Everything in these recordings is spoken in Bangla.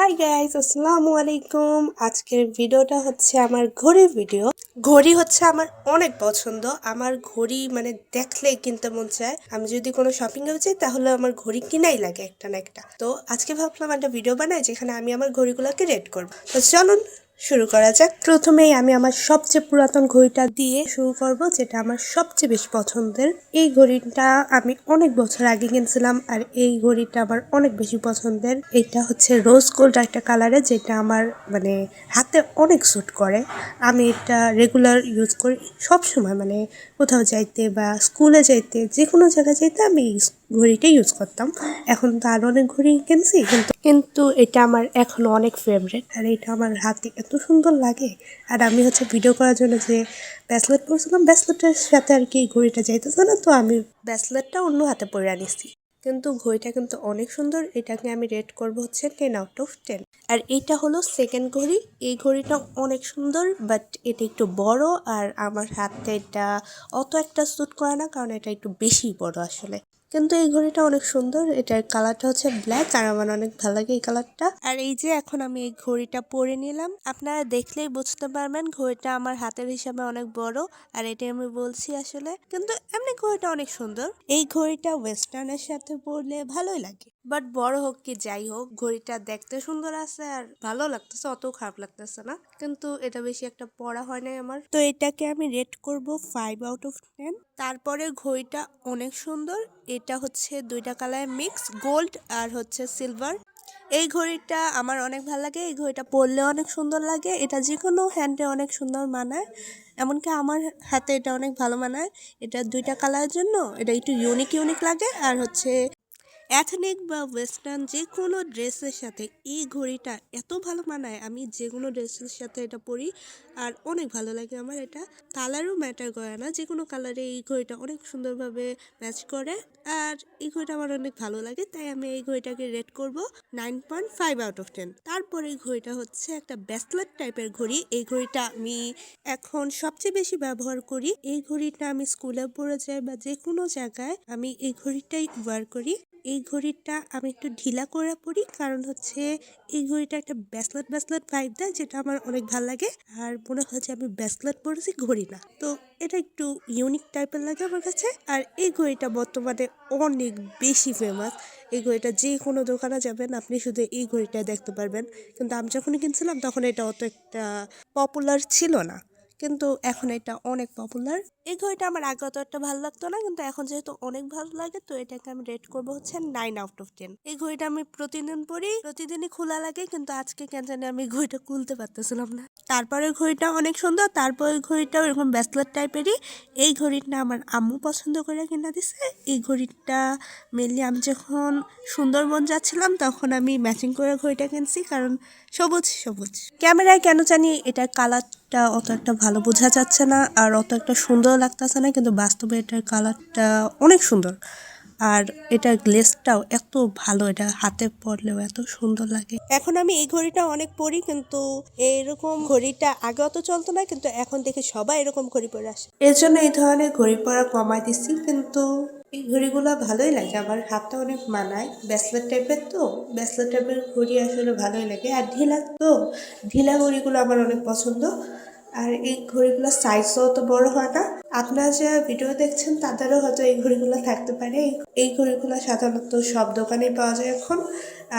হাই গাইস, আসসালামু আলাইকুম। আজকের ভিডিওটা হচ্ছে আমার ঘড়ির ভিডিও। ঘড়ি হচ্ছে আমার অনেক পছন্দ। আমার ঘড়ি মানে দেখলেই কিনতে মন চায়। আমি যদি কোনো শপিং এ যাই তাহলে আমার ঘড়ি কিনাই লাগে একটা না একটা। তো আজকে ভাবলাম একটা ভিডিও বানাই যেখানে আমি আমার ঘড়িগুলোকে রেট করব। তো চলুন শুরু করা যাক। প্রথমেই আমি আমার সবচেয়ে পুরাতন ঘড়িটা দিয়ে শুরু করব, যেটা আমার সবচেয়ে বেশি পছন্দের। এই ঘড়িটা আমি অনেক বছর আগে কিনছিলাম আর এই ঘড়িটা আমার অনেক বেশি পছন্দের। এটা হচ্ছে রোজ গোল্ড একটা কালারে, যেটা আমার মানে হাতে অনেক স্যুট করে। আমি এটা রেগুলার ইউজ করি সব সময়, মানে কোথাও যাইতে বা স্কুলে যাইতে, যে কোনো জায়গায় যাইতে আমি ঘড়িটাই ইউজ করতাম। এখন তো আর অনেক ঘড়ি কিনছি, কিন্তু এটা আমার এখনো অনেক ফেভারিট। আর এটা আমার হাতে এত সুন্দর লাগে। আর আমি হচ্ছে ভিডিও করার জন্য যে ব্রেসলেট পরছিলাম, ব্রেসলেটের সাথে আর কি এই ঘড়িটা যাইতেছে না, তো আমি ব্রেসলেটটা অন্য হাতে পরে আনিছি। কিন্তু ঘড়িটা কিন্তু অনেক সুন্দর। এটাকে আমি রেট করব হচ্ছে 10/10। আর এইটা হলো সেকেন্ড ঘড়ি। এই ঘড়িটা অনেক সুন্দর, বাট এটা একটু বড় আর আমার হাতে এটা অত একটা স্যুট করে না, কারণ এটা একটু বেশি বড় আসলে। কিন্তু এই ঘড়িটা অনেক সুন্দর। এটার কালারটা হচ্ছে ব্ল্যাক আর আমার অনেক ভালো লাগে এই কালারটা। আর এই যে এখন আমি এই ঘড়িটা পরে নিলাম, আপনারা দেখলেই বুঝতে পারবেন ঘড়িটা আমার হাতের হিসাবে অনেক বড়। আর এটা আমি বলছি আসলে, কিন্তু এমনি ঘড়িটা অনেক সুন্দর। এই ঘড়িটা ওয়েস্টার্নের সাথে পরলে ভালোই লাগে, বাট বড় হোক কি যাই হোক, ঘড়িটা দেখতে সুন্দর আছে আর ভালো লাগতেছে, অত খারাপ লাগতেছে না। কিন্তু এটা বেশি একটা পড়া হয় নাই আমার, তো এটাকে আমি রেট করব 5/10। তারপরে ঘড়িটা অনেক সুন্দর। এটা হচ্ছে দুইটা কালার মিক্স, গোল্ড আর হচ্ছে সিলভার। এই ঘড়িটা আমার অনেক ভালো লাগে। এই ঘড়িটা পরলে অনেক সুন্দর লাগে। এটা যে কোনো হ্যান্ডে অনেক সুন্দর মানায়, এমনকি আমার হাতে এটা অনেক ভালো মানায়। এটা দুইটা কালারের জন্য এটা একটু ইউনিক ইউনিক লাগে। আর হচ্ছে এথনিক বা ওয়েস্টার্ন যে কোনো ড্রেসের সাথে এই ঘড়িটা এত ভালো মানায়, আমি যে কোনো ড্রেসের সাথে এটা পরি আর অনেক ভালো লাগে আমার। এটা কালারও ম্যাটার করে না, যে কোনো কালারে এই ঘড়িটা অনেক সুন্দরভাবে ম্যাচ করে। আর এই ঘড়িটা আমার অনেক ভালো লাগে, তাই আমি এই ঘড়িটাকে রেট করব 9.5/10। তারপরে এই ঘড়িটা হচ্ছে একটা ব্রেসলেট টাইপের ঘড়ি। এই ঘড়িটা আমি এখন সবচেয়ে বেশি ব্যবহার করি। এই ঘড়িটা আমি স্কুলে পড়ে যাই বা যে কোনো জায়গায় আমি এই ঘড়িটাই ব্যবহার করি। এই ঘড়িটা আমি একটু ঢিলা করে পরি, কারণ হচ্ছে এই ঘড়িটা একটা ব্রেসলেট ব্রেসলেট ভাইব দেয়, যেটা আমার অনেক ভালো লাগে। আর মনে হচ্ছে আমি ব্রেসলেট পরেছি, ঘড়ি না। তো এটা একটু ইউনিক টাইপের লাগে আমার কাছে। আর এই ঘড়িটা বর্তমানে অনেক বেশি ফেমাস। এই ঘড়িটা যে কোনো দোকানে যাবেন আপনি শুধু এই ঘড়িটা দেখতে পারবেন। কিন্তু আমি যখন কিনছিলাম তখন এটা অত একটা পপুলার ছিল না, কিন্তু এখন এটা অনেক পপুলার। এই ঘড়িটা আমার আগে অত একটা ভালো লাগতো না, কিন্তু এখন যেহেতু অনেক ভালো লাগে, তো এটাকে আমি রেট করবো হচ্ছে 9/10। এই ঘড়িটা আমি প্রতিদিন পরি, প্রতিদিনই খোলা লাগে, কিন্তু আজকে কেন জানি আমি ঘড়িটা খুলতে পারতেছিলাম না। তারপরে ঘড়িটা অনেক সুন্দর। তারপরে ঘড়িটাও এরকম ব্রেসলেট টাইপেরই। এই ঘড়িটা আমার আম্মু পছন্দ করে কিনা দিছে। এই ঘড়িটা মেনলি আমি যখন সুন্দরবন যাচ্ছিলাম তখন আমি ম্যাচিং করে ঘড়িটা কিনছি, কারণ সবুজ সবুজ। ক্যামেরায় কেন জানি এটার কালারটা অত একটা ভালো বোঝা যাচ্ছে না আর অত একটা সুন্দর লাগতেছে না, কিন্তু বাস্তবে এটার কালারটা অনেক সুন্দর। আর এটার গ্লেজটাও এত ভালো, এটা হাতে পরলেও এত সুন্দর লাগে। এখন আমি এই ঘড়িটা অনেক পরি, কিন্তু এরকম ঘড়িটা আগে অত চলতো না, কিন্তু এখন দেখি সবাই এরকম ঘড়ি পরে আসে। এর জন্য এই ধরনের ঘড়ি পরা কমাই দিচ্ছি। কিন্তু এই ঘড়িগুলো ভালোই লাগে, আমার হাতটা অনেক মানায়। ব্রেসলেট টাইপের, তো ব্রেসলেট টাইপের ঘড়ি আসলে ভালোই লাগে। আর ঢিলা, তো ঢিলা ঘড়িগুলো আমার অনেক পছন্দ। আর এই ঘড়িগুলোর সাইজও অত বড় হয় না। আপনারা যারা ভিডিও দেখছেন তাদেরও হয়তো এই ঘড়িগুলো থাকতে পারে। এই ঘড়িগুলো সাধারণত সব দোকানেই পাওয়া যায় এখন।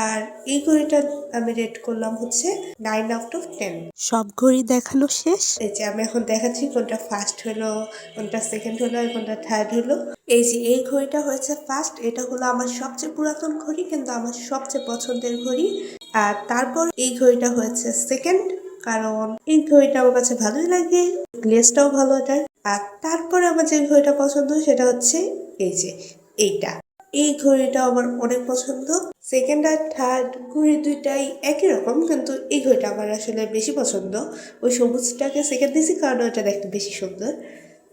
আর এই ঘড়িটা আমি রেট করলাম হচ্ছে 9/10। সব ঘড়ি দেখানো শেষ। এই যে আমি এখন দেখাচ্ছি কোনটা ফার্স্ট হলো, কোনটা সেকেন্ড হলো আর কোনটা থার্ড হলো। এই যে এই ঘড়িটা হয়েছে ফার্স্ট। এটা হলো আমার সবচেয়ে পুরাতন ঘড়ি, কিন্তু আমার সবচেয়ে পছন্দের ঘড়ি। আর তারপর এই ঘড়িটা হয়েছে সেকেন্ড, কারণ এই ঘড়িটা আমার কাছে ভালোই লাগে, গ্লেজটাও ভালো এটার। আর তারপরে আমার যে ঘড়িটা পছন্দ সেটা হচ্ছে এই যে এইটা। এই ঘড়িটা আমার অনেক পছন্দ। সেকেন্ড আর থার্ড ঘড়ি দুইটাই একই রকম, কিন্তু এই ঘড়িটা আমার আসলে বেশি পছন্দ। ওই সবুজটাকে সেকেন্ড দিয়েছি কারণ ওটা দেখতে বেশি সুন্দর।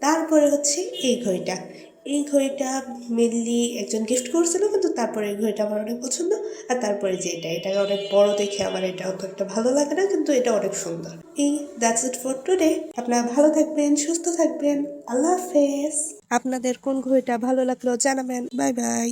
তারপরে হচ্ছে এই ঘড়িটা। এই ঘড়িটা মেনলি একজন গিফট করছিল, কিন্তু তারপরে এই ঘড়িটা আমার অনেক পছন্দ। আর তারপরে যে এটাকে অনেক বড় দেখে আমার এটা অত একটা ভালো লাগে না, কিন্তু এটা অনেক সুন্দর। এই দ্যাটস ইট ফর টুডে। আপনারা ভালো থাকবেন, সুস্থ থাকবেন। আল্লাহ হাফেজ। আপনাদের কোন ঘড়িটা ভালো লাগলো জানাবেন। Bye bye.